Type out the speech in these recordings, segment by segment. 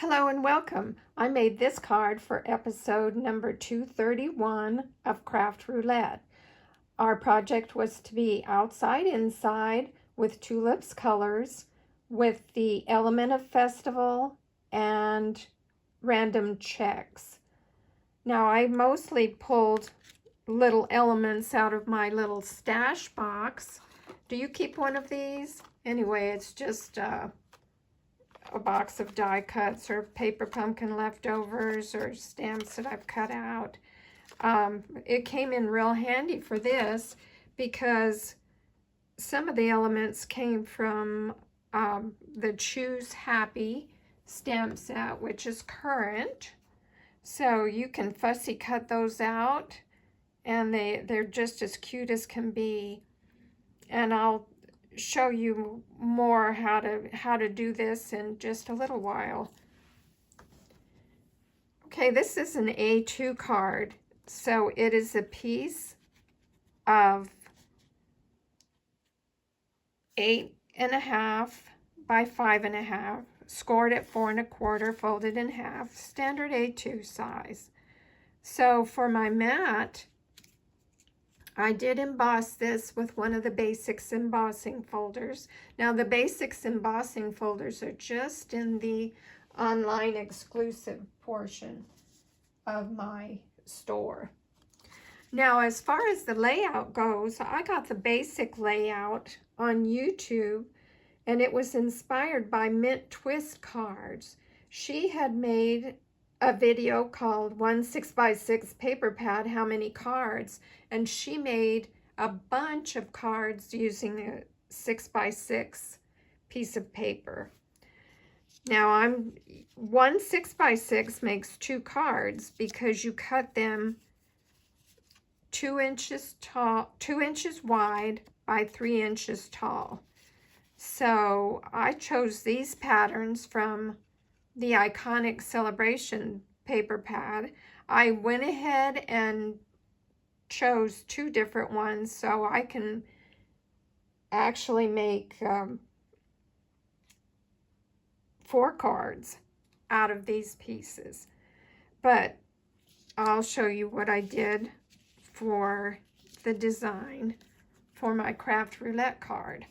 Hello and welcome. I made this card for episode number 231 of Craft Roulette. Our project was to be outside inside with tulips colors with the element of festival and random checks. Now I mostly pulled little elements out of my little stash box. Do you keep one of these? Anyway, it's just a box of die cuts or paper pumpkin leftovers or stamps that I've cut out. It came in real handy for this because some of the elements came from the Choose Happy stamp set, which is current. So you can fussy cut those out and they're just as cute as can be. And I'll show you more how to do this in just a little while. Okay, this is an A2 card, so it is a piece of 8.5 by 5.5, scored at 4 1/4, folded in half, standard A2 size. So for my mat, I did emboss this with one of the Basics embossing folders. Now the Basics embossing folders are just in the online exclusive portion of my store. Now as far as the layout goes, I got the basic layout on YouTube and it was inspired by Mint Twist cards. She had made a video called 1 6x6 paper pad, how many cards, and she made a bunch of cards using a 6x6 piece of paper. Now 1 6x6 makes 2 cards because you cut them 2 inches tall, 2 inches wide by 3 inches tall. So I chose these patterns from the Iconic Celebration paper pad. I went ahead and chose 2 different ones so I can actually make 4 cards out of these pieces. But I'll show you what I did for the design for my Craft Roulette card.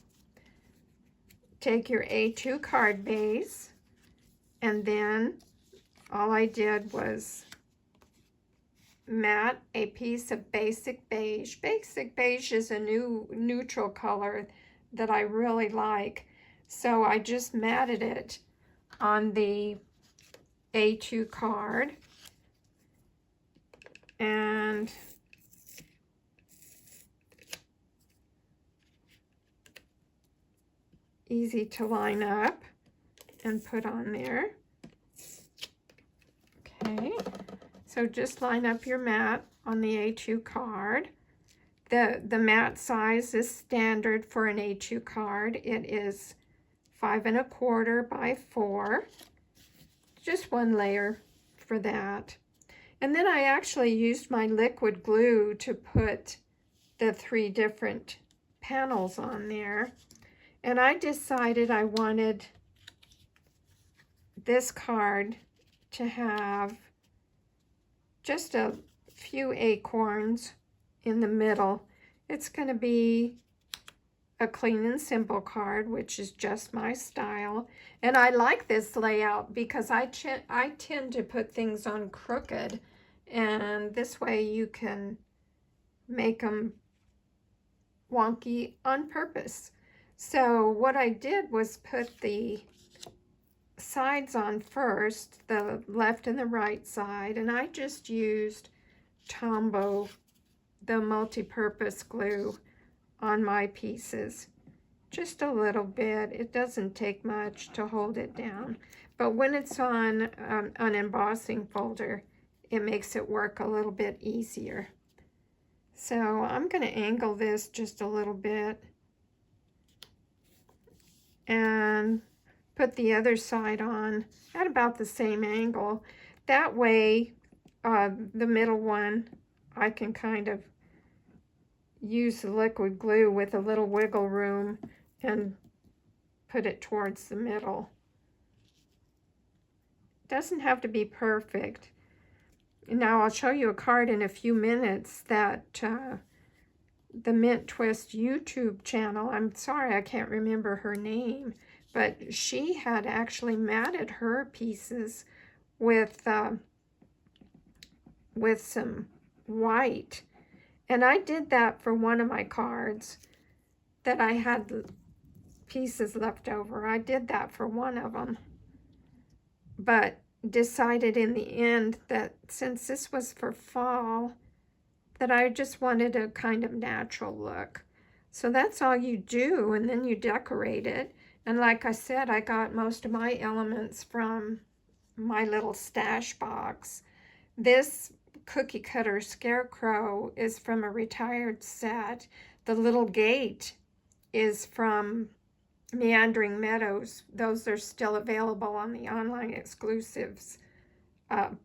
Take your A2 card base, and then all I did was mat a piece of Basic Beige. Basic Beige is a new neutral color that I really like. So I just matted it on the A2 card. And easy to line up and put on there. Okay, so just line up your mat on the A2 card. The mat size is standard for an A2 card. It is 5 1/4 by 4. Just one layer for that. And then I actually used my liquid glue to put the 3 different panels on there. And I decided I wanted this card to have just a few acorns in the middle. It's going to be a clean and simple card, which is just my style. And I like this layout because I tend to put things on crooked, and this way you can make them wonky on purpose. So what I did was put the sides on first, the left and the right side, and I just used Tombow, the multi-purpose glue, on my pieces. Just a little bit. It doesn't take much to hold it down, but when it's on an embossing folder, it makes it work a little bit easier. So I'm going to angle this just a little bit and put the other side on at about the same angle. That way, the middle one, I can kind of use the liquid glue with a little wiggle room and put it towards the middle. Doesn't have to be perfect. Now I'll show you a card in a few minutes that the Mint Twist YouTube channel, I'm sorry I can't remember her name, but she had actually matted her pieces with some white. And I did that for one of my cards that I had pieces left over. I did that for one of them. But decided in the end that since this was for fall, that I just wanted a kind of natural look. So that's all you do, and then you decorate it. And like I said, I got most of my elements from my little stash box. This cookie cutter scarecrow is from a retired set. The little gate is from Meandering Meadows. Those are still available on the online exclusives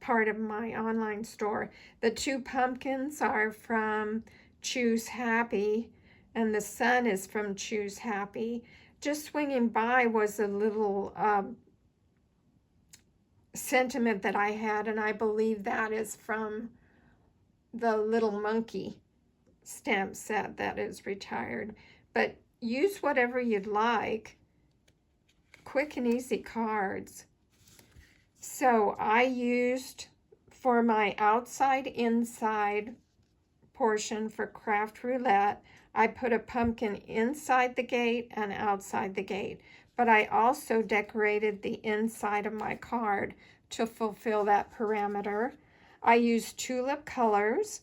part of my online store. The two pumpkins are from Choose Happy, and the sun is from Choose Happy. Just swinging by was a little sentiment that I had, and I believe that is from the Little Monkey stamp set that is retired. But use whatever you'd like. Quick and easy cards. So I used, for my outside inside portion for Craft Roulette, I put a pumpkin inside the gate and outside the gate. But I also decorated the inside of my card to fulfill that parameter. I used tulip colors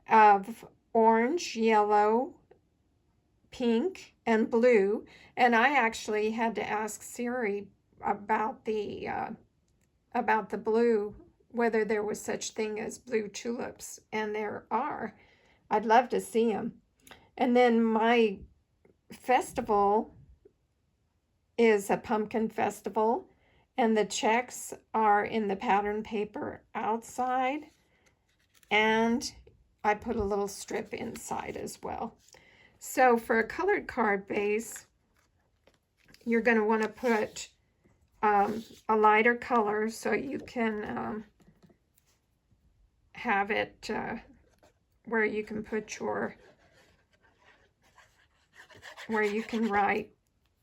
of orange, yellow, pink, and blue. And I actually had to ask Siri about the blue, whether there was such thing as blue tulips, and there are. I'd love to see them. And then my festival is a pumpkin festival, and the checks are in the pattern paper outside, and I put a little strip inside as well. So for a colored card base, you're going to want to put a lighter color so you can have it where you can put where you can write.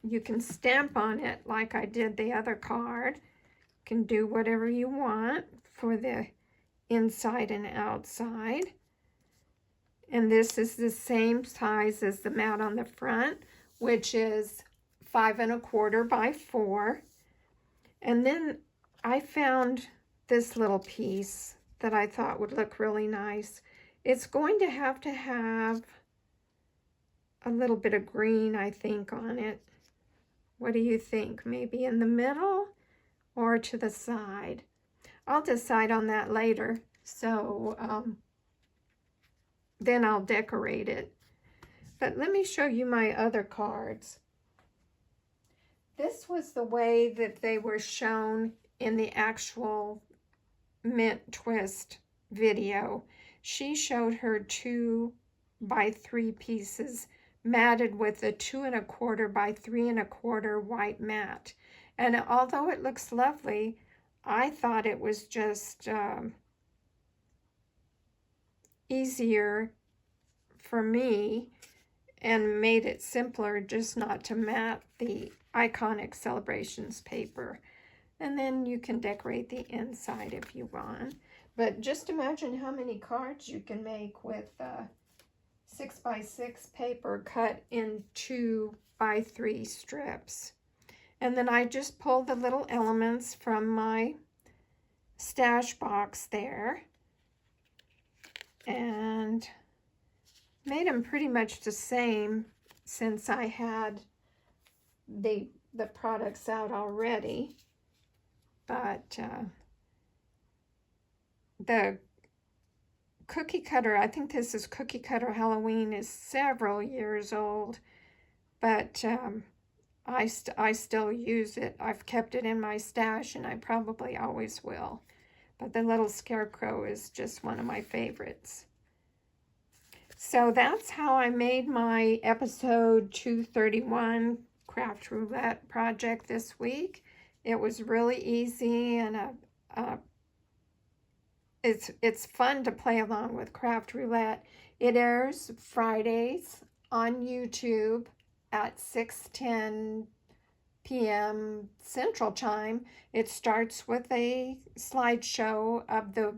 You can stamp on it like I did the other card. You can do whatever you want for the inside and outside. And this is the same size as the mat on the front, which is 5 1/4 by 4. And then I found this little piece that I thought would look really nice. It's going to have a little bit of green, I think, on it. What do you think? Maybe in the middle or to the side? I'll decide on that later. So then I'll decorate it. But let me show you my other cards. This was the way that they were shown in the actual Mint Twist video. She showed her 2 by 3 pieces matted with a 2 1/4 by 3 1/4 white mat. And although it looks lovely, I thought it was just easier for me and made it simpler just not to mat the Iconic Celebrations paper. And then you can decorate the inside if you want. But just imagine how many cards you can make with 6 by 6 paper cut in 2 by 3 strips. And then I just pulled the little elements from my stash box there and made them pretty much the same since I had the products out already. But the cookie cutter, I think this is Cookie Cutter Halloween, is several years old, but I still use it. I've kept it in my stash, and I probably always will. But the little scarecrow is just one of my favorites. So that's how I made my episode 231 Craft Roulette project this week. It was really easy and it's fun to play along with Craft Roulette. It airs Fridays on YouTube at 6:10 p.m. Central Time. It starts with a slideshow of the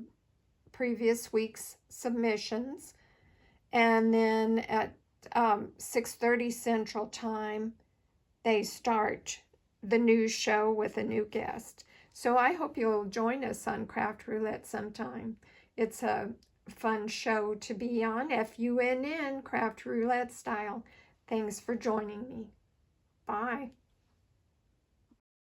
previous week's submissions, and then at 6:30 Central Time, they start the news show with a new guest. So I hope you'll join us on Craft Roulette sometime. It's a fun show to be on, FUNN, Craft Roulette style. Thanks for joining me. Bye.